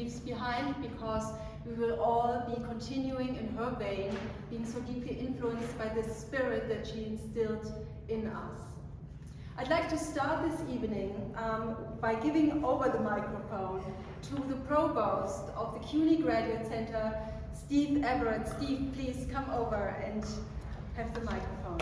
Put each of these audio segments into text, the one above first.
leaves behind, because we will all be continuing in her vein, being so deeply influenced by the spirit that she instilled in us. I'd like to start this evening by giving over the microphone to the Provost of the CUNY Graduate Center, Steve Everett. Steve, please come over and have the microphone.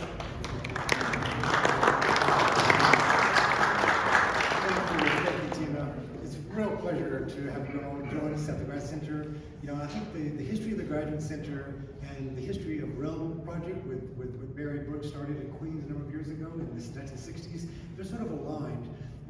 Thank you, Tina. It's a real pleasure to have you all join us at the Grad Center. You know, I think the history of the Graduate Center and the history of Realm Project with Barry Brooks started in Queens a number of years ago in the 1960s. They're sort of aligned.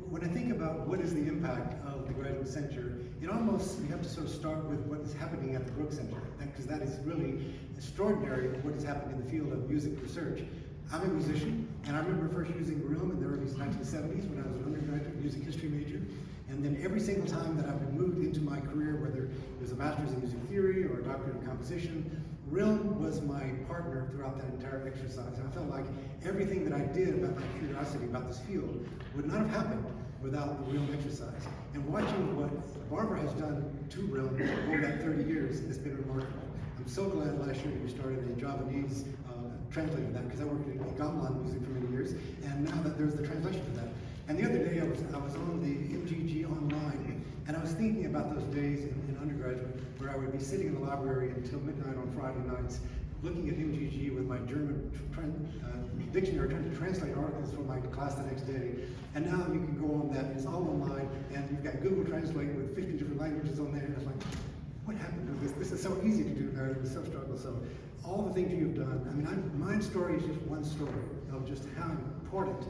When I think about what is the impact of the Graduate Center, you have to sort of start with what is happening at the Brooks Center, because that is really extraordinary what is happening in the field of music research. I'm a musician, and I remember first using Realm in the early 1970s when I was an undergraduate music history major. And then every single time that I've been moved into my career, whether it was a master's in music theory or a doctorate in composition, Realm was my partner throughout that entire exercise. And I felt like everything that I did about my curiosity about this field would not have happened without the Realm exercise. And watching what Barbara has done to Realm over that 30 years has been remarkable. I'm so glad last year we started a Javanese translating of that, because I worked in gamelan music for many years, and now that there's the translation for that. And the other day I was on the MGG online, and I was thinking about those days in undergraduate where I would be sitting in the library until midnight on Friday nights, looking at MGG with my German dictionary, trying to translate articles for my class the next day. And now you can go on that, it's all online, and you've got Google Translate with 50 different languages on there, and it's like, what happened to this? This is so easy to do now, it was so struggle. So all the things you've done, I mean, my story is just one story of just how important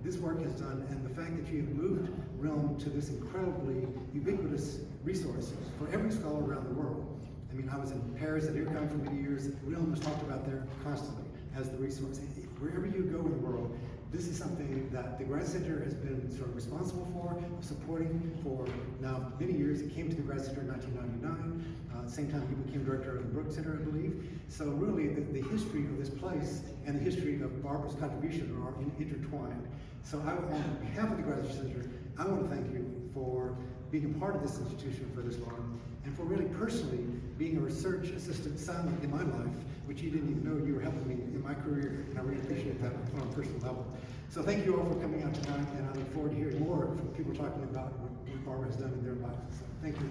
this work has done, and the fact that you have moved Realm to this incredibly ubiquitous resource for every scholar around the world. I mean, I was in Paris at IRCAM for many years. Realm was talked about there constantly as the resource. Wherever you go in the world, this is something that the Grad Center has been sort of responsible for, supporting for now many years. It came to the Grad Center in 1999. Same time he became director of the Brooks Center, I believe. So really the history of this place and the history of Barbara's contribution are intertwined. So on behalf of the Graduate Center, I want to thank you for being a part of this institution for this long, and for really personally being a research assistant silent in my life, which you didn't even know you were helping me in my career, and I really appreciate that on a personal level. So thank you all for coming out tonight, and I look forward to hearing more from people talking about what Barbara has done in their lives. So thank you.